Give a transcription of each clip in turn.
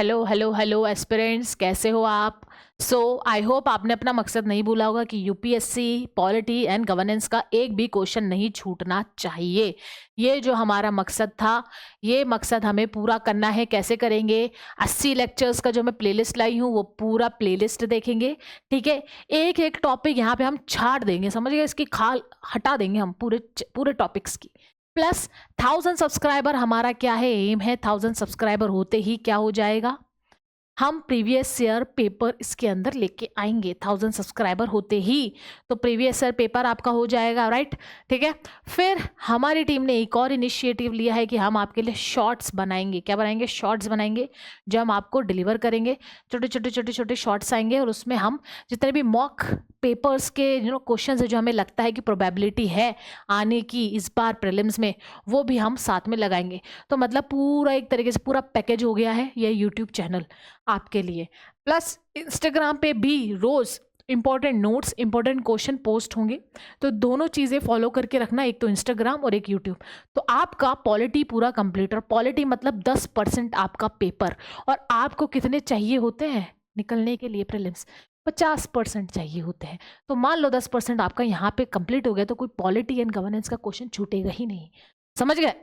Hello hello hello aspirants, कैसे हो आप? आई होप आपने अपना मकसद नहीं भूला होगा कि यूपीएससी पॉलिटी एंड गवर्नेंस का एक भी क्वेश्चन नहीं छूटना चाहिए। ये जो हमारा मकसद था, ये मकसद हमें पूरा करना है। कैसे करेंगे? 80 लेक्चर्स का जो मैं प्लेलिस्ट लाई हूँ वो पूरा प्लेलिस्ट देखेंगे। ठीक है, एक एक टॉपिक यहाँ पे हम छाट देंगे, समझ गए? इसकी खाल हटा देंगे हम पूरे पूरे टॉपिक्स की। प्लस 1000 सब्सक्राइबर हमारा क्या है, एम है। 1000 सब्सक्राइबर होते ही क्या हो जाएगा, हम प्रीवियस ईयर पेपर इसके अंदर लेके आएंगे। 1000 सब्सक्राइबर होते ही तो प्रीवियस ईयर पेपर आपका हो जाएगा, राइट? ठीक है, फिर हमारी टीम ने एक और इनिशिएटिव लिया है कि हम आपके लिए शॉर्ट्स बनाएंगे। क्या बनाएंगे? शॉर्ट्स बनाएंगे, जो हम आपको डिलीवर करेंगे। छोटे छोटे छोटे छोटे शॉर्ट्स आएंगे और उसमें हम जितने भी मॉक पेपर्स के क्वेश्चन है, जो हमें लगता है कि प्रोबेबिलिटी है आने की इस बार प्रीलिम्स में, वो भी हम साथ में लगाएंगे। तो मतलब पूरा एक तरीके से पूरा पैकेज हो गया है ये यूट्यूब चैनल आपके लिए। प्लस इंस्टाग्राम पे भी रोज important notes, important question post होंगे। तो दोनों चीज़ें फॉलो करके रखना, एक तो इंस्टाग्राम और एक यूट्यूब। तो आपका पॉलिटी पूरा कंप्लीट, और पॉलिटी मतलब 10% आपका पेपर। और आपको कितने चाहिए होते हैं निकलने के लिए प्रीलिम्स? 50% चाहिए होते हैं। तो मान लो 10% आपका यहाँ पे कंप्लीट हो गया, तो कोई पॉलिटी एंड गवर्नेंस का क्वेश्चन छूटेगा ही नहीं। समझ गए?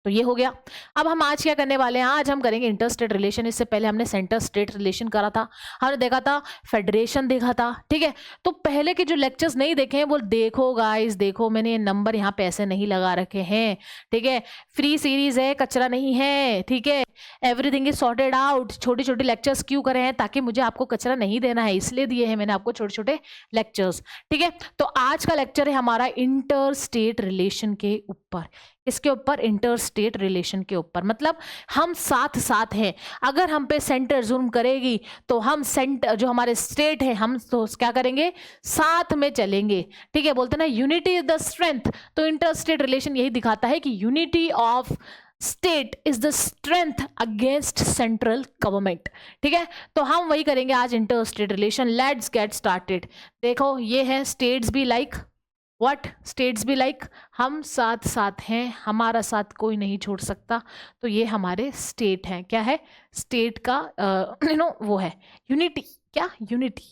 तो ये हो गया। अब हम आज क्या करने वाले हैं? आज हम करेंगे इंटर स्टेट रिलेशन। इससे पहले हमने सेंटर स्टेट रिलेशन करा था, हमने देखा था फेडरेशन, देखा था। ठीक है, तो पहले के जो लेक्चर्स नहीं देखे हैं वो देखो गाइस, देखो मैंने ये नंबर यहाँ पे ऐसे नहीं लगा रखे हैं। ठीक है, फ्री सीरीज है, कचरा नहीं है। ठीक है, एवरीथिंग इज सॉर्टेड आउट। छोटे छोटे लेक्चर्स क्यों करे हैं? ताकि मुझे आपको कचरा नहीं देना है, इसलिए दिए हैं मैंने आपको छोटे छोटे लेक्चर्स। ठीक है, तो आज का लेक्चर है हमारा इंटर स्टेट रिलेशन के ऊपर। इसके ऊपर, इंटर स्टेट रिलेशन के ऊपर। मतलब हम साथ साथ हैं। अगर हम पे सेंटर जुर्म करेगी तो हम सेंटर, जो हमारे स्टेट है, हम तो क्या करेंगे? साथ में चलेंगे। ठीक है, बोलते ना यूनिटी इज द स्ट्रेंथ। तो इंटर स्टेट रिलेशन यही दिखाता है कि unity of state is the strength against central government. ठीक है, तो हम वही करेंगे आज, inter state relation. Let's get started. देखो ये है states be like what? States भी लाइक हम साथ साथ हैं, हमारा साथ कोई नहीं छोड़ सकता। तो ये हमारे स्टेट हैं। क्या है? स्टेट का वो है यूनिटी। क्या? Unity.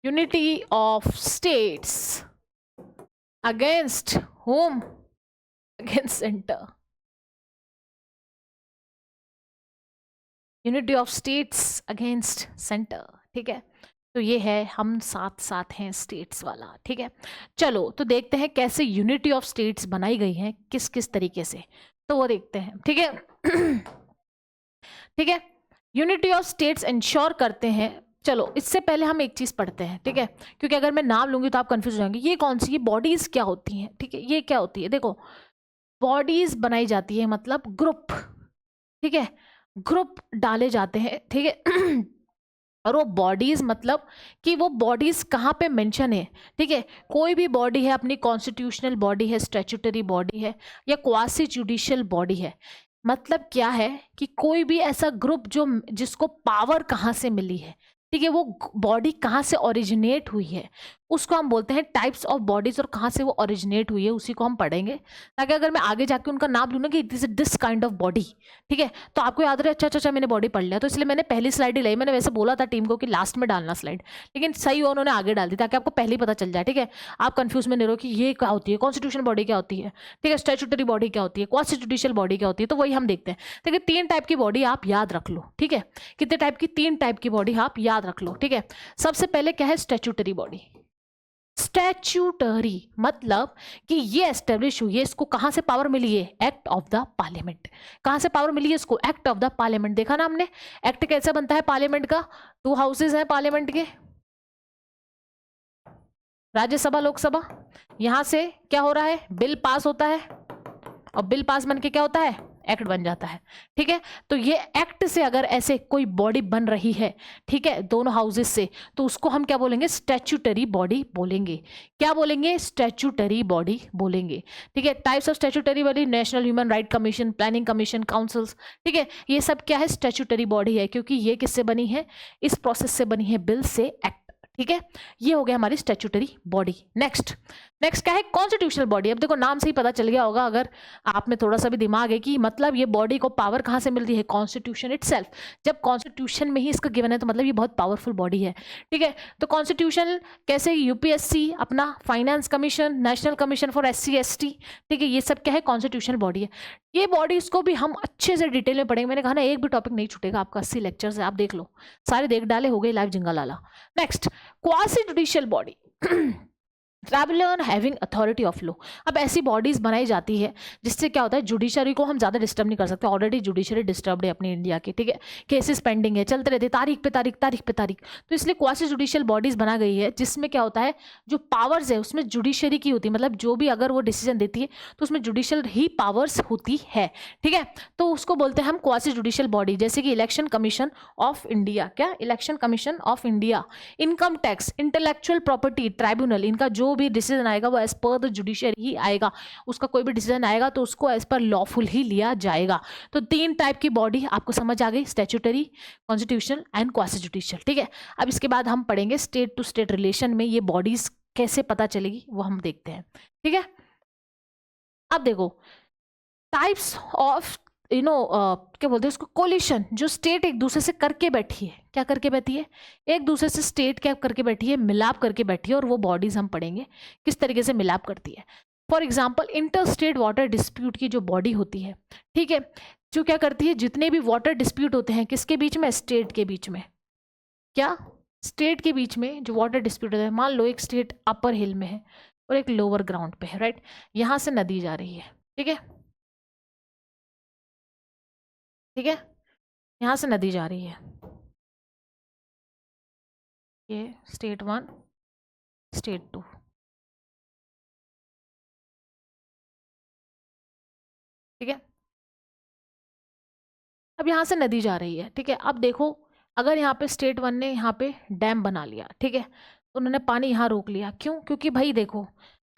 Unity of states against whom? Against centre. Unity of states against centre. ठीक है, तो ये है हम साथ साथ हैं स्टेट्स वाला। ठीक है, चलो तो देखते हैं कैसे यूनिटी ऑफ स्टेट्स बनाई गई है, किस किस तरीके से, तो वो देखते हैं। ठीक है ठीक है, यूनिटी ऑफ स्टेट्स इंश्योर करते हैं। चलो इससे पहले हम एक चीज पढ़ते हैं, ठीक है, क्योंकि अगर मैं नाम लूंगी तो आप कंफ्यूज हो जाएंगे। ये कौन सी, ये बॉडीज क्या होती हैं? ठीक है, ये क्या होती है? देखो, बॉडीज बनाई जाती है मतलब ग्रुप। ठीक है, ग्रुप डाले जाते हैं। ठीक है और वो बॉडीज मतलब कि वो बॉडीज कहाँ पे मेंशन है? ठीक है, कोई भी बॉडी है, अपनी कॉन्स्टिट्यूशनल बॉडी है, स्टैट्यूटरी बॉडी है, या क्वासी जुडिशियल बॉडी है। मतलब क्या है कि कोई भी ऐसा ग्रुप जो जिसको पावर कहाँ से मिली है, ठीक है, वो बॉडी कहाँ से ओरिजिनेट हुई है, उसको हम बोलते हैं टाइप्स ऑफ बॉडीज। और कहाँ से वो ओरिजिनेट हुई है उसी को हम पढ़ेंगे, ताकि अगर मैं आगे जाके उनका नाम लूँ ना कि this this kind of body, ठीक है, तो आपको याद रहे अच्छा अच्छा अच्छा मैंने बॉडी पढ़ लिया। तो इसलिए मैंने पहली स्लाइड ही लाई। मैंने वैसे बोला था टीम को कि लास्ट में डालना स्लाइड, लेकिन सही हुआ उन्होंने आगे डाल दी, ताकि आपको पहले ही पता चल जाए। ठीक है, आप कंफ्यूज में नहीं रहो कि ये क्या होती है, कॉन्स्टिट्यूशन बॉडी क्या होती है, ठीक है, स्टैट्यूटरी बॉडी क्या होती है, क्वासी जुडिशियल बॉडी क्या होती है। तो वही हम देखते हैं। ठीक है, 3 टाइप की बॉडी आप याद रख लो। ठीक है, कितने टाइप की? 3 टाइप की बॉडी आप याद रख लो। ठीक है, सबसे पहले क्या है? Statutory body. स्टैच्यूटरी मतलब कि ये एस्टेब्लिश हुई है, इसको कहां से पावर मिली है? Act of the parliament. कहां से पावर मिली है इसको? Act of the parliament. देखा ना हमने एक्ट कैसे बनता है पार्लियामेंट का? 2 हाउसेज हैं पार्लियामेंट के, राज्यसभा लोकसभा। यहां से क्या हो रहा है? बिल पास होता है, और बिल पास बन के क्या होता है? एक्ट बन जाता है। ठीक है, तो ये एक्ट से अगर ऐसे कोई बॉडी बन रही है, ठीक है, दोनों हाउसेस से, तो उसको हम क्या बोलेंगे? स्टैच्यूटरी बॉडी बोलेंगे। क्या बोलेंगे? स्टैच्यूटरी बॉडी बोलेंगे। ठीक है, types of statutory body: national human right commission, planning commission, councils. ठीक है, ये सब क्या है? स्टैच्यूटरी बॉडी है, क्योंकि ये किससे बनी है? इस प्रोसेस से बनी है, बिल से एक्ट। ठीक है, ये हो गया हमारी स्टैट्यूटरी बॉडी। नेक्स्ट क्या है, कॉन्स्टिट्यूशनल बॉडी। अब देखो नाम से ही पता चल गया होगा अगर आप में थोड़ा सा भी दिमाग है कि मतलब ये बॉडी को पावर कहाँ से मिलती है, कॉन्स्टिट्यूशन इटसेल्फ। जब कॉन्स्टिट्यूशन में ही इसका गिवन है तो मतलब ये बहुत पावरफुल बॉडी है। ठीक है, तो कॉन्स्टिट्यूशन कैसे, यूपीएससी अपना finance commission, national commission for SC ST, ठीक है, ये सब क्या है, कॉन्स्टिट्यूशनल बॉडी है। ये बॉडीज को भी हम अच्छे से डिटेल में पढ़ेंगे। मैंने कहा ना एक भी टॉपिक नहीं छूटेगा आपका, 80 लेक्चर है, आप देख लो, सारे देख डाले, हो गए लाइव जिंगा लाला। Next quasi judicial body, tribunal having authority of law. अब ऐसी बॉडीज बनाई जाती है जिससे क्या होता है, जुडिशरी को हम ज़्यादा डिस्टर्ब नहीं कर सकते। ऑलरेडी जुडिशरी डिस्टर्ब्ड है अपनी इंडिया की, ठीक है, केसेस पेंडिंग है, चलते रहते तारीख पे तारीख, तारीख पे तारीख। तो इसलिए क्वासी जुडिशियल बॉडीज बना गई है जिसमें क्या होता है, जो पावर्स है उसमें जुडिशरी की होती है, मतलब जो भी अगर वो डिसीजन देती है तो उसमें जुडिशियल ही पावर्स होती है। ठीक है, तो उसको बोलते हैं हम क्वासी जुडिशियल बॉडी। जैसे कि इलेक्शन कमीशन ऑफ इंडिया, क्या, election commission of India, income tax, intellectual property tribunal, इनका जो भी डिसीजन आएगा वो एज पर द जुडिशरी ही आएगा। उसका कोई भी डिसीजन आएगा तो उसको एज पर लॉफुल ही लिया जाएगा। तो 3 टाइप की बॉडी आपको समझ आ गई, statutory, constitutional and quasi judicial. ठीक है, अब इसके बाद हम पढ़ेंगे स्टेट टू स्टेट रिलेशन में ये बॉडीज कैसे पता चलेगी वो हम देखते हैं। ठीक है, अब देखो टाइप्स ऑफ क्या बोलते हैं उसको, कोलिशन, जो स्टेट एक दूसरे से करके बैठी है। क्या करके बैठी है, एक दूसरे से स्टेट क्या करके बैठी है, मिलाप करके बैठी है। और वो बॉडीज हम पढ़ेंगे किस तरीके से मिलाप करती है। For example inter state water dispute की जो बॉडी होती है, ठीक है, जो क्या करती है, जितने भी वाटर डिस्प्यूट होते हैं किसके बीच में, स्टेट के बीच में। क्या, स्टेट के बीच में जो वाटर डिस्प्यूट होता है, मान लो एक स्टेट अपर हिल में है और एक लोअर ग्राउंड पे है, राइट, यहाँ से नदी जा रही है, ठीक है, ठीक है, यहाँ से नदी जा रही है, ये स्टेट 1, स्टेट 2, ठीक है। अब यहाँ से नदी जा रही है, ठीक है। अब देखो अगर यहाँ पे स्टेट 1 ने यहाँ पे डैम बना लिया, ठीक है, तो उन्होंने पानी यहाँ रोक लिया। क्यों, क्योंकि भाई देखो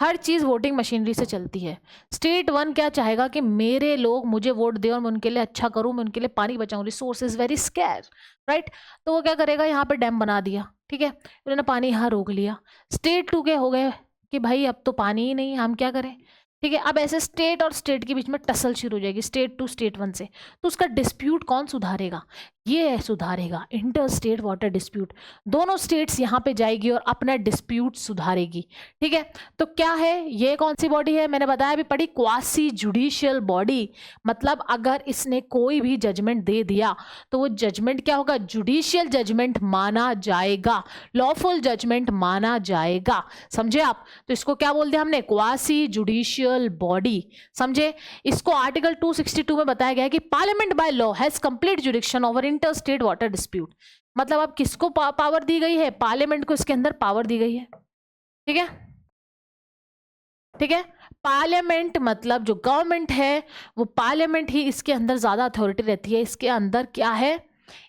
हर चीज़ वोटिंग मशीनरी से चलती है। स्टेट 1 क्या चाहेगा कि मेरे लोग मुझे वोट दें और मैं उनके लिए अच्छा करूं, मैं उनके लिए पानी बचाऊं, resource is very scarce, right. तो वो क्या करेगा, यहाँ पे डैम बना दिया, ठीक है, उन्होंने पानी यहाँ रोक लिया। स्टेट 2 के हो गए कि भाई अब तो पानी ही नहीं, हम क्या करें, ठीक है। अब ऐसे स्टेट और स्टेट के बीच में टसल शुरू हो जाएगी, स्टेट 2 स्टेट 1 से। तो उसका डिस्प्यूट कौन सुधारेगा, ये सुधारेगा इंटर स्टेट वाटर डिस्प्यूट। दोनों स्टेट्स यहाँ पे जाएगी और अपना डिस्प्यूट सुधारेगी, ठीक है। तो क्या है, ये कौन सी बॉडी है, मैंने बताया अभी पढ़ी, क्वासी जुडिशियल बॉडी। मतलब अगर इसने कोई भी जजमेंट दे दिया तो वो जजमेंट क्या होगा, जुडिशियल जजमेंट माना जाएगा, लॉफुल जजमेंट माना जाएगा, समझे आप। तो इसको क्या बोल दिया हमने, क्वासी जुडिशियल बॉडी, समझे। इसको आर्टिकल 262 में बताया गया है कि parliament by law has complete jurisdiction over inter state water dispute. मतलब अब किसको पावर दी गई है, पार्लियामेंट को इसके अंदर पावर दी गई है, ठीक है, ठीक है। पार्लियामेंट मतलब जो गवर्नमेंट है वो पार्लियामेंट ही इसके अंदर ज्यादा अथॉरिटी रहती है। इसके अंदर क्या है,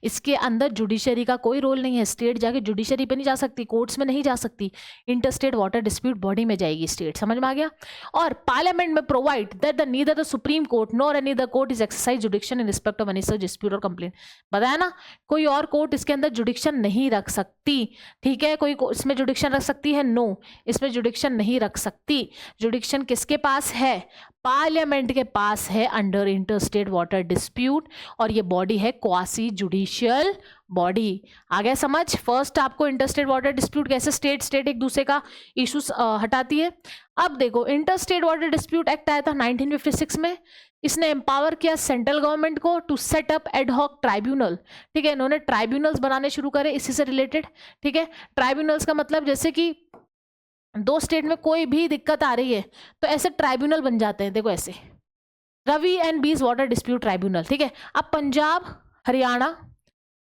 इसके अंदर जुडिशरी का कोई रोल नहीं है। स्टेट जाके जुडिशरी पे नहीं जा सकती, कोर्ट्स में नहीं जा सकती, inter state water dispute body में जाएगी स्टेट, समझ में आ गया। और पार्लियामेंट में provide that the neither the supreme court nor any other court is exercise जुडिक्शन in respect of any such dispute और कंप्लेंट। बताया ना, कोई और कोर्ट इसके अंदर जुडिक्शन नहीं रख सकती, ठीक है। कोई इसमें जुडिक्शन रख सकती है, नो, इसमें जुडिक्शन नहीं रख सकती। जुडिक्शन किसके पास है, पार्लियामेंट के पास है under inter state water dispute. और ये बॉडी है क्वासी जुडिशियल बॉडी। आ गया समझ। फर्स्ट आपको इंटर स्टेट वाटर डिस्प्यूट कैसे स्टेट एक दूसरे का इश्यूज हटाती है। अब देखो inter state water dispute act आया था 1956 में। इसने एम्पावर किया सेंट्रल गवर्नमेंट को to set up ad hoc tribunal, ठीक है। इन्होंने ट्राइब्यूनल्स बनाने शुरू करे इसी से रिलेटेड, ठीक है। ट्राइब्यूनल्स का मतलब जैसे कि 2 स्टेट में कोई भी दिक्कत आ रही है तो ऐसे ट्राइब्यूनल बन जाते हैं। देखो ऐसे रवि एंड बीस वाटर डिस्प्यूट ट्राइब्यूनल, ठीक है। अब पंजाब, हरियाणा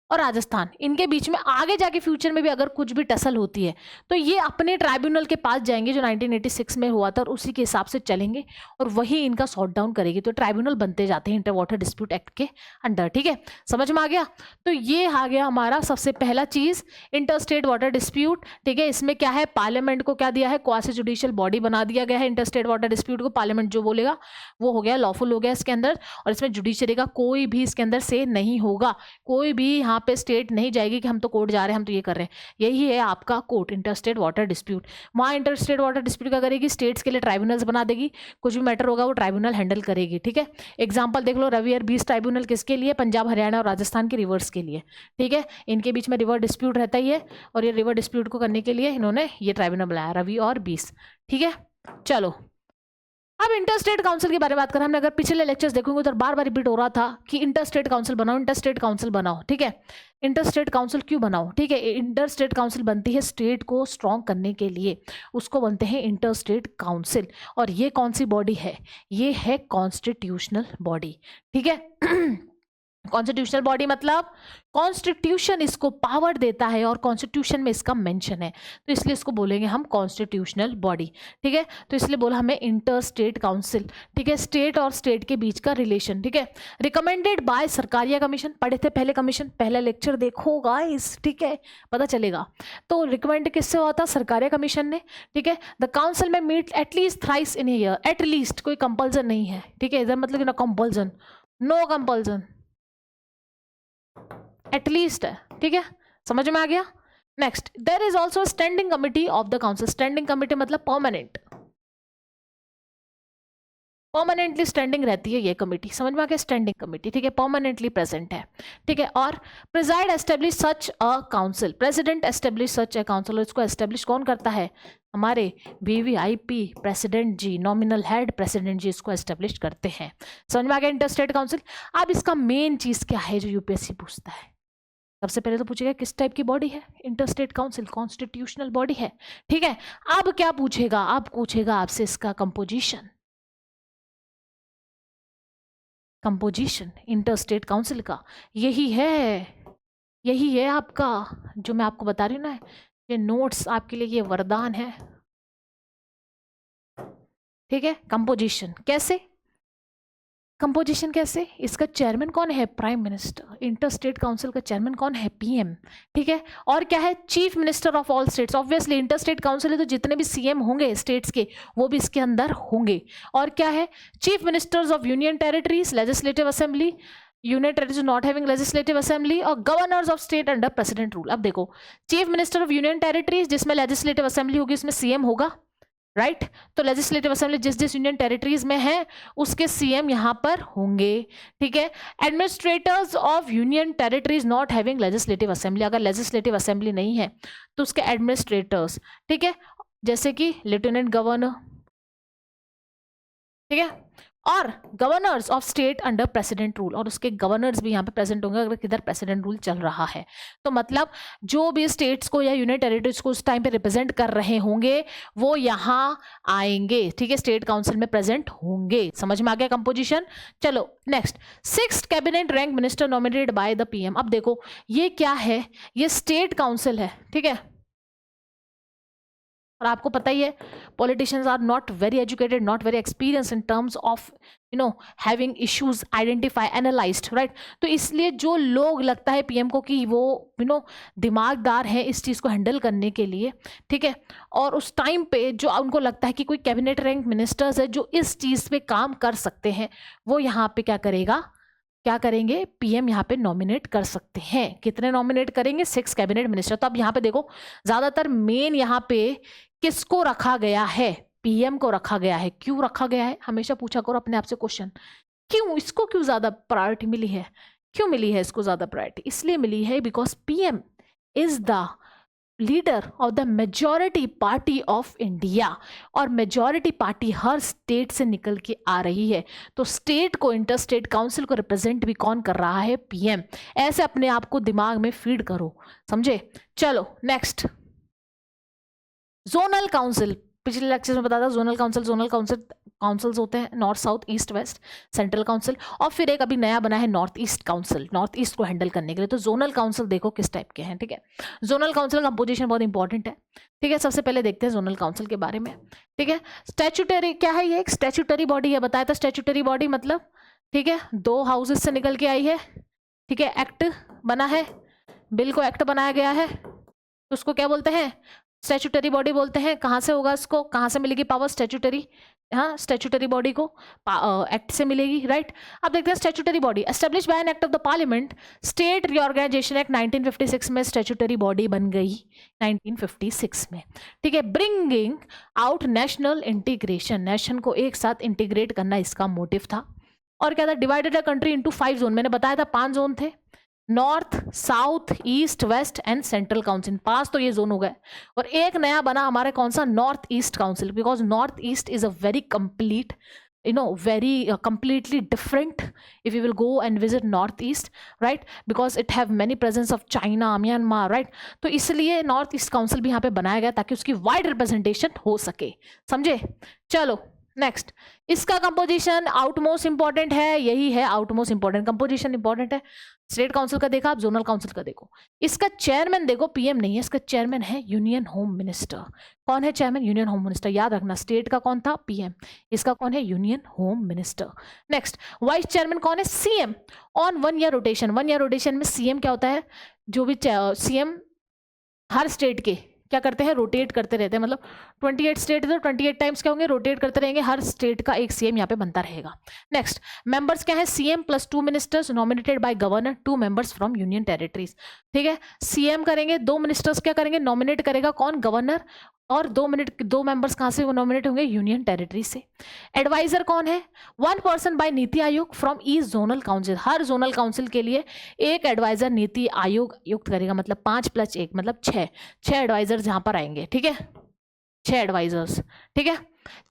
और राजस्थान, इनके बीच में आगे जाके फ्यूचर में भी अगर कुछ भी टसल होती है तो ये अपने ट्राइब्यूनल के पास जाएंगे जो 1986 में हुआ था और उसी के हिसाब से चलेंगे और वही इनका सॉर्ट डाउन करेगी। तो ट्राइब्यूनल बनते जाते हैं इंटर वाटर डिस्प्यूट एक्ट के अंडर, ठीक है। समझ में आ गया। तो ये आ गया हमारा सबसे पहला चीज इंटर स्टेट वाटर डिस्प्यूट, ठीक है। इसमें क्या है, पार्लियामेंट को क्या दिया है, क्वासी जुडिशियल बॉडी बना दिया गया है। इंटर स्टेट वाटर डिस्प्यूट को पार्लियामेंट जो बोलेगा वो हो गया, लॉफुल हो गया इसके अंदर। और इसमें जुडिशरी का कोई भी इसके अंदर से नहीं होगा, कोई भी यहाँ वहाँ पे स्टेट नहीं जाएगी कि हम तो कोर्ट जा रहे हैं, हम तो ये कर रहे हैं। यही है आपका कोर्ट, इंटरस्टेट वाटर डिस्प्यूट। वहाँ इंटरस्टेट वाटर डिस्प्यूट क्या करेगी, स्टेट्स के लिए ट्राइब्यूनल्स बना देगी, कुछ भी मैटर होगा वो ट्राइब्यूनल हैंडल करेगी, ठीक है। एग्जाम्पल देख लो, रवि और बीस ट्राइब्यूनल किसके लिए, पंजाब हरियाणा और राजस्थान के रिवर्स के लिए, ठीक है। इनके बीच में रिवर डिस्प्यूट रहता ही है, और ये रिवर डिस्प्यूट को करने के लिए इन्होंने ये ट्राइब्यूनल बनाया, रवि और बीस, ठीक है। चलो अब इंटरस्टेट काउंसिल के बारे में बात करें। हमने अगर पिछले लेक्चर्स देखोगे तो बार बार रिपीट हो रहा था कि इंटरस्टेट काउंसिल बनाओ, इंटरस्टेट काउंसिल बनाओ, ठीक है। इंटरस्टेट काउंसिल क्यों बनाओ, ठीक है। इंटरस्टेट काउंसिल बनती है स्टेट को स्ट्रॉन्ग करने के लिए, उसको बनते हैं इंटरस्टेट काउंसिल। और ये कौन सी बॉडी है, ये है कॉन्स्टिट्यूशनल बॉडी, ठीक है। कॉन्स्टिट्यूशनल बॉडी मतलब कॉन्स्टिट्यूशन इसको पावर देता है और कॉन्स्टिट्यूशन में इसका मेंशन है, तो इसलिए इसको बोलेंगे हम कॉन्स्टिट्यूशनल बॉडी, ठीक है। तो इसलिए बोला हमें इंटर स्टेट काउंसिल, ठीक है। स्टेट और स्टेट के बीच का रिलेशन, ठीक है। रिकमेंडेड बाय सरकारिया कमीशन, पढ़े थे पहले कमीशन, पहला लेक्चर देखो गाइस, ठीक है, पता चलेगा। तो रिकमेंड किससे हुआ था, सरकारिया कमीशन ने, ठीक है। द काउंसिल में meet at least thrice in a year, at least, कोई कंपल्सन नहीं है, ठीक है। इधर मतलब कि no compulsion, no compulsion, at least है, ठीक है, समझ में आ गया। Next, there is also standing committee of the council. Standing committee मतलब परमानेंट, परमानेंटली स्टैंडिंग रहती है ये कमिटी, समझ में आ गया, स्टैंडिंग कमिटी, ठीक है, परमानेंटली प्रेजेंट है, ठीक है। और preside establish such a council, president establish such a council. इसको एस्टेब्लिश कौन करता है, हमारे वीवीआईपी प्रेसिडेंट जी, नॉमिनल हेड प्रेसिडेंट जी इसको एस्टेब्लिश करते हैं, समझ में आ गया इंटरस्टेट काउंसिल। अब इसका मेन चीज क्या है जो यूपीएससी पूछता है, सबसे पहले तो पूछेगा किस टाइप की बॉडी है, इंटरस्टेट काउंसिल कॉन्स्टिट्यूशनल बॉडी है, ठीक है। अब क्या पूछेगा, अब पूछेगा आपसे इसका कंपोजिशन, कंपोजिशन इंटरस्टेट काउंसिल का, यही है आपका, जो मैं आपको बता रही हूँ ना, ये नोट्स आपके लिए ये वरदान है, ठीक है। कंपोजिशन कैसे, कंपोजिशन कैसे, इसका चेयरमैन कौन है, प्राइम मिनिस्टर। इंटरस्टेट काउंसिल का चेयरमैन कौन है, पीएम, ठीक है। और क्या है, chief minister of all states. Obviously interstate council है तो जितने भी सीएम होंगे स्टेट्स के वो भी इसके अंदर होंगे। और क्या है, chief ministers of union territories, legislative assembly, union territories not having legislative assembly, और governors of state under president rule. अब देखो, chief minister of union territories जिसमें लेजिस्लेटिव असेंबली होगी उसमें सीएम होगा, राइट। तो लेजिस्लेटिव असेंबली जिस जिस यूनियन टेरिटरीज में है उसके सीएम यहां पर होंगे, ठीक है। Administrators of union territories not having legislative assembly, अगर लेजिस्लेटिव असेंबली नहीं है तो उसके एडमिनिस्ट्रेटर्स, ठीक है, जैसे कि लेफ्टिनेंट गवर्नर, ठीक है। और governors of state under president rule, और उसके गवर्नर्स भी यहाँ पे प्रेजेंट होंगे अगर किधर प्रेसिडेंट रूल चल रहा है। तो मतलब जो भी स्टेट्स को या यूनियन टेरिटरीज को उस टाइम पे रिप्रेजेंट कर रहे होंगे वो यहाँ आएंगे, ठीक है, स्टेट काउंसिल में प्रेजेंट होंगे, समझ में आ गया कंपोजिशन। चलो next, 6th cabinet rank minister nominated by the PM. अब देखो ये क्या है, ये स्टेट काउंसिल है, ठीक है। और आपको पता ही है politicians are not very educated, not very experience in terms of having issues identify analysed, right. तो इसलिए जो लोग लगता है पीएम को कि वो दिमागदार है इस चीज़ को हैंडल करने के लिए, ठीक है, और उस टाइम पे जो उनको लगता है कि कोई कैबिनेट रैंक मिनिस्टर्स है जो इस चीज़ पे काम कर सकते हैं, वो यहाँ पे क्या करेंगे, पीएम यहाँ पे नॉमिनेट कर सकते हैं। कितने नॉमिनेट करेंगे, 6 कैबिनेट मिनिस्टर। तो अब यहाँ पे देखो ज्यादातर मेन यहाँ पे किसको रखा गया है, पीएम को रखा गया है। क्यों रखा गया है, हमेशा पूछा करो अपने आप से क्वेश्चन, क्यों, इसको क्यों ज्यादा प्रायोरिटी मिली है, क्यों मिली है इसको ज्यादा प्रायोरिटी, इसलिए मिली है because PM is the leader of the majority party of India, और मेजॉरिटी पार्टी हर स्टेट से निकल के आ रही है। तो स्टेट को, इंटरस्टेट काउंसिल को रिप्रेजेंट भी कौन कर रहा है, पीएम। ऐसे अपने आप को दिमाग में फीड करो, समझे। चलो नेक्स्ट, जोनल काउंसिल। पिछले लेक्चर में बताया था जोनल काउंसिल्स होते हैं north, south, east, west, central council, और फिर एक अभी नया बना है north east council, north east को हैंडल करने के लिए। तो जोनल काउंसिल देखो किस टाइप के हैं, ठीक है। जोनल काउंसिल कंपोजिशन बहुत इंपॉर्टेंट है, ठीक है। सबसे पहले देखते हैं जोनल काउंसिल के बारे में, ठीक है। स्टैट्यूटरी क्या है, ये एक स्टैट्यूटरी बॉडी है, बताया था स्टैट्यूटरी बॉडी मतलब, ठीक है, 2 हाउसेस से निकल के आई है, ठीक है। एक्ट बना है, बिल को एक्ट बनाया गया है, तो उसको क्या बोलते हैं, स्टैट्यूटरी बॉडी बोलते हैं। कहाँ से होगा, इसको कहाँ से मिलेगी पावर, स्टैट्यूटरी हाँ, स्टैट्यूटरी बॉडी को एक्ट से मिलेगी, राइट। अब देखते हैं statutory body establish by an act of the parliament. State reorganisation act 1956 में स्टैट्यूटरी बॉडी बन गई 1956 में, ठीक है। Bringing out national integration, nation को एक साथ इंटीग्रेट करना इसका मोटिव था। और क्या था, divided the country into 5 zone, मैंने बताया था 5 जोन थे, north, south, east, west and central council. 5 तो ये जोन हो गए, और एक नया बना हमारे कौन सा, north east council, because north east is a very complete, very completely different if you will go and visit northeast, right, because it have many presence of China, Myanmar, right। तो इसलिए नॉर्थ ईस्ट काउंसिल भी यहाँ पे बनाया गया ताकि उसकी wide representation हो सके, समझे। चलो नेक्स्ट, इसका कंपोजिशन आउटमोस्ट इंपॉर्टेंट है, यही है आउटमोस्ट इंपॉर्टेंट, कंपोजिशन इंपॉर्टेंट है। स्टेट काउंसिल का देखा, आप जोनल काउंसिल का देखो, इसका चेयरमैन देखो पीएम नहीं है, इसका चेयरमैन है यूनियन होम मिनिस्टर। कौन है चेयरमैन, यूनियन होम मिनिस्टर, याद रखना। स्टेट का कौन था, पीएम, इसका कौन है, union home minister. Next, vice chairman कौन है, CM on 1 year rotation. 1 year rotation में सीएम क्या होता है, जो भी सीएम हर स्टेट के क्या करते हैं, रोटेट करते रहते हैं, मतलब 28 स्टेट है तो 28 टाइम्स क्या होंगे, रोटेट करते रहेंगे, हर स्टेट का एक सीएम यहाँ पे बनता रहेगा। नेक्स्ट, मेंबर्स क्या है, CM plus 2 ministers nominated by governor, 2 members from union territories, ठीक है। सीएम करेंगे, 2 मिनिस्टर्स क्या करेंगे, नॉमिनेट करेगा कौन, गवर्नर, और 2 मेंबर्स कहाँ से वो नॉमिनेट होंगे, यूनियन टेरिटरी से। एडवाइजर कौन है, 1 person by NITI Aayog from each zonal council, her zonal council के लिए एक एडवाइजर नीति आयोग युक्त करेगा, मतलब 5 + 1 मतलब 6 एडवाइजर्स यहाँ पर आएंगे, ठीक है, 6 एडवाइजर्स, ठीक है।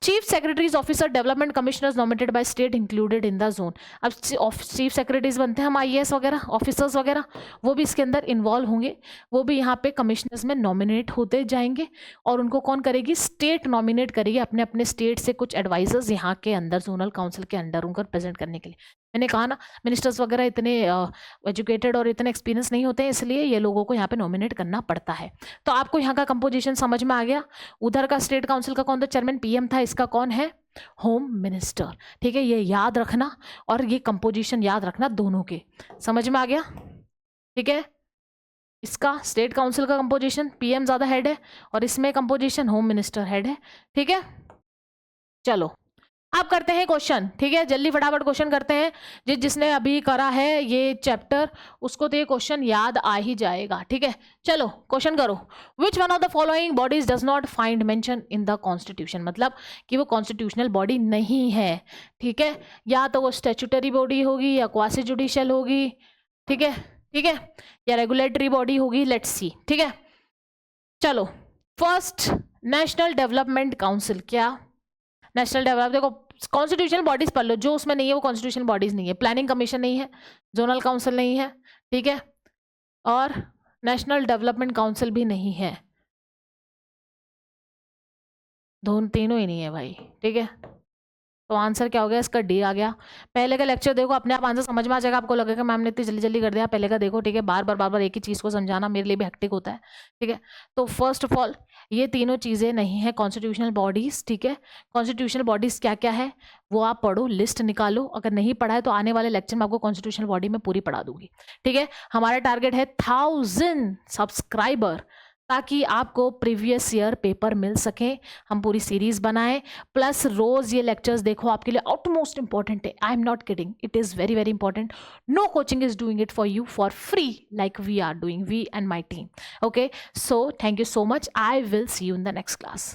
Chief secretaries officer development commissioners nominated by state included in the zone. अब चीफ सेक्रेटरीज बनते हैं हम आईएएस वगैरह ऑफिसर्स वगैरह, वो भी इसके अंदर इन्वॉल्व होंगे, वो भी यहाँ पे कमिश्नर्स में नॉमिनेट होते जाएंगे, और उनको कौन करेगी, स्टेट नॉमिनेट करेगी अपने अपने स्टेट से कुछ एडवाइजर्स यहाँ के अंदर जोनल काउंसिल के अंडर उनको प्रेजेंट करने के लिए। मैंने कहा ना, मिनिस्टर्स वगैरह इतने एजुकेटेड और इतने एक्सपीरियंस नहीं होते हैं, इसलिए ये लोगों को यहाँ पे नॉमिनेट करना पड़ता है। तो आपको यहाँ का कंपोजिशन समझ में आ गया। उधर का स्टेट काउंसिल का कौन था, चेयरमैन पीएम था, इसका कौन है, होम मिनिस्टर, ठीक है, ये याद रखना, और ये कंपोजिशन याद रखना, दोनों के समझ में आ गया, ठीक है। इसका स्टेट काउंसिल का कंपोजिशन पीएम ज्यादा हेड है, और इसमें कंपोजिशन होम मिनिस्टर हेड है, ठीक है। चलो अब करते हैं क्वेश्चन, ठीक है, जल्दी फटाफट क्वेश्चन करते हैं। जिसने अभी करा है ये चैप्टर, उसको तो ये क्वेश्चन याद आ ही जाएगा, ठीक है। चलो क्वेश्चन करो, which one of the following bodies does not find mention in the constitution, मतलब कि वो कॉन्स्टिट्यूशनल बॉडी नहीं है, ठीक है, या तो वो स्टैट्यूटरी बॉडी होगी, या क्वासी जुडिशियल होगी, ठीक है, ठीक है, या रेगुलेटरी बॉडी होगी, लेट्स सी, ठीक है। चलो फर्स्ट, नेशनल डेवलपमेंट काउंसिल, क्या नेशनल डेवलप, देखो कॉन्स्टिट्यूशनल बॉडीज पढ़ लो, जो उसमें नहीं है वो कॉन्स्टिट्यूशनल बॉडीज नहीं है, प्लानिंग कमीशन नहीं है, जोनल काउंसिल नहीं है, ठीक है, और नेशनल डेवलपमेंट काउंसिल भी नहीं है, तीनों ही नहीं है भाई, ठीक है। तो आंसर क्या हो गया इसका, डी आ गया। पहले का लेक्चर देखो, अपने आप आंसर समझ में आ जाएगा, आपको लगेगा मैम ने इतनी जल्दी जल्दी कर दिया, पहले का देखो, ठीक है, बार बार एक ही चीज़ को समझाना मेरे लिए भी हेक्टिक होता है, ठीक है। तो फर्स्ट ऑफ ऑल ये तीनों चीज़ें नहीं है कॉन्स्टिट्यूशनल बॉडीज़, ठीक है। कॉन्स्टिट्यूशनल बॉडीज़ क्या क्या है वो आप पढ़ो, लिस्ट निकालो, अगर नहीं पढ़ा है तो आने वाले लेक्चर में आपको कॉन्स्टिट्यूशनल बॉडी में पूरी पढ़ा दूंगी, ठीक है। हमारा टारगेट है 1000 सब्सक्राइबर, ताकि आपको प्रीवियस ईयर पेपर मिल सके, हम पूरी सीरीज बनाएं, प्लस रोज ये लेक्चर्स देखो, आपके लिए आउटमोस्ट इंपॉर्टेंट है, I am not kidding, it is very very important. No coaching is doing it for you for free, like we are doing, we and my team, okay. So thank you so much, I will see you in the next class.